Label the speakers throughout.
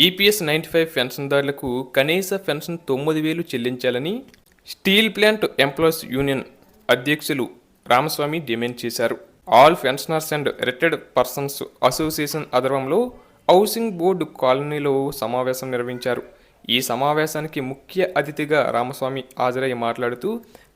Speaker 1: EPS 95 పెన్షన్దారులకు కనీస pension 9,000 చెల్లించాలని steel plant employees union అధ్యక్షులు రామస్వామి డిమాండ్ చేశారు. All pensioners and retired persons association ఆధ్వర్యంలో హౌసింగ్ బోర్డు కాలనీలో సమావేశం నిర్వహించారు. ఈ సమావేశానికి ముఖ్య అతిథిగా రామస్వామి హాజరై మాట్లాడుతూ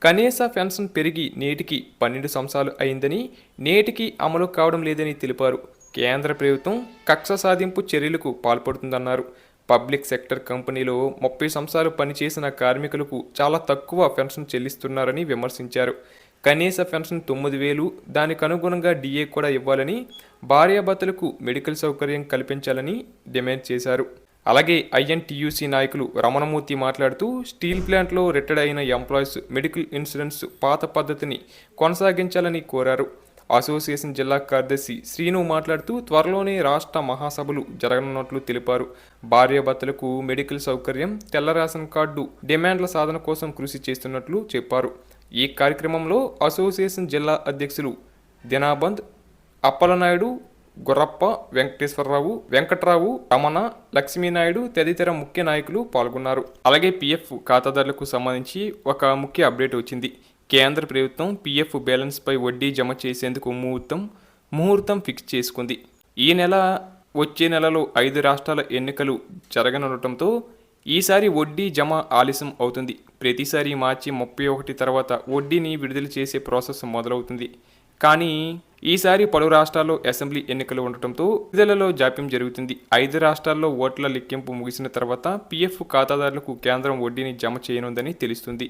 Speaker 1: కనీస పెన్షన్ పెరిగి నేటికి 12 సంవత్సరాలు అయిందని, నేటికి అమలు కావడం లేదని తెలిపారు. కేంద్ర ప్రభుత్వం కక్ష సాధింపు చర్యలకు పాల్పడుతుందన్నారు. పబ్లిక్ సెక్టర్ కంపెనీలో 30 సంవత్సరాలు పనిచేసిన కార్మికులకు చాలా తక్కువ పెన్షన్ చెల్లిస్తున్నారని విమర్శించారు. కనీస పెన్షన్ 9,000, దానికి అనుగుణంగా డిఏ కూడా ఇవ్వాలని, భార్యాభర్తలకు మెడికల్ సౌకర్యం కల్పించాలని డిమాండ్ చేశారు. అలాగే ఐఎన్టీయూసీ నాయకులు రమణమూర్తి మాట్లాడుతూ స్టీల్ ప్లాంట్లో రిటైర్డ్ అయిన ఎంప్లాయీస్ మెడికల్ ఇన్సూరెన్స్ పాత పద్ధతిని కొనసాగించాలని కోరారు. అసోసియేషన్ జిల్లా కార్యదర్శి శ్రీను మాట్లాడుతూ త్వరలోనే రాష్ట్ర మహాసభలు జరగనున్నట్లు తెలిపారు. భార్యాభర్తలకు మెడికల్ సౌకర్యం, తెల్ల రేషన్ కార్డు డిమాండ్ల సాధన కోసం కృషి చేస్తున్నట్లు చెప్పారు. ఈ కార్యక్రమంలో అసోసియేషన్ జిల్లా అధ్యక్షులు దినాబంద్, అప్పలనాయుడు, గుర్రప్ప, వెంకటేశ్వరరావు, వెంకట్రావు, రమణ, లక్ష్మీనాయుడు తదితర ముఖ్య నాయకులు పాల్గొన్నారు. అలాగే పీఎఫ్ ఖాతాదారులకు సంబంధించి ఒక ముఖ్య అప్డేట్ వచ్చింది. కేంద్ర ప్రభుత్వం పీఎఫ్ బ్యాలెన్స్పై వడ్డీ జమ చేసేందుకు ముహూర్తం ఫిక్స్ చేసుకుంది. ఈ నెల, వచ్చే నెలలో 5 రాష్ట్రాల ఎన్నికలు జరగనుండటంతో ఈసారి వడ్డీ జమ ఆలస్యం అవుతుంది. ప్రతిసారి మార్చి 31 తర్వాత వడ్డీని విడుదల చేసే ప్రాసెస్ మొదలవుతుంది. కానీ ఈసారి పలు రాష్ట్రాల్లో అసెంబ్లీ ఎన్నికలు ఉండటంతో విడుదలలో జాప్యం జరుగుతుంది. 5 రాష్ట్రాల్లో ఓట్ల లెక్కింపు ముగిసిన తర్వాత పీఎఫ్ ఖాతాదారులకు కేంద్రం వడ్డీని జమ చేయనుందని తెలుస్తుంది.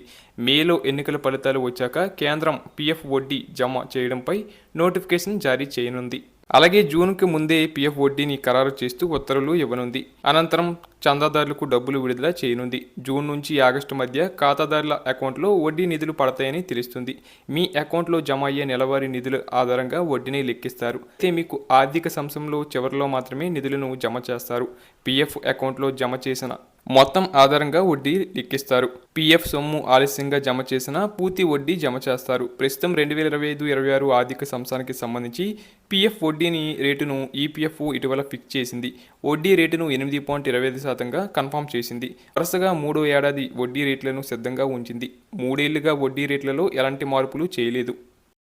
Speaker 1: మేలో ఎన్నికల ఫలితాలు వచ్చాక కేంద్రం పీఎఫ్ వడ్డీ జమ చేయడంపై నోటిఫికేషన్ జారీ చేయనుంది. అలాగే జూన్కి ముందే పీఎఫ్ వడ్డీని ఖరారు చేస్తూ ఉత్తర్వులు ఇవ్వనుంది. అనంతరం చందాదారులకు డబ్బులు విడుదల చేయనుంది. జూన్ నుంచి ఆగస్టు మధ్య ఖాతాదారుల అకౌంట్లో వడ్డీ నిధులు పడతాయని తెలుస్తుంది. మీ అకౌంట్లో జమ అయ్యే నెలవారీ నిధుల ఆధారంగా వడ్డీని లెక్కిస్తారు. అయితే మీకు ఆర్థిక సంవత్సరంలో చివరిలో మాత్రమే నిధులను జమ చేస్తారు. పీఎఫ్ అకౌంట్లో జమ చేసిన మొత్తం ఆధారంగా వడ్డీ లెక్కిస్తారు. పీఎఫ్ సొమ్ము ఆలస్యంగా జమ చేసిన పూర్తి వడ్డీ జమ చేస్తారు. ప్రస్తుతం 2025-26 ఆర్థిక సంవత్సరానికి సంబంధించి పీఎఫ్ వడ్డీని రేటును ఈపీఎఫ్ఓ ఇటీవల ఫిక్స్ చేసింది. వడ్డీ రేటును 8.25%గా కన్ఫర్మ్ చేసింది. వరుసగా 3వ ఏడాది వడ్డీ రేట్లను సిద్ధంగా ఉంచింది. 3 ఏళ్లుగా వడ్డీ రేట్లలో ఎలాంటి మార్పులు చేయలేదు.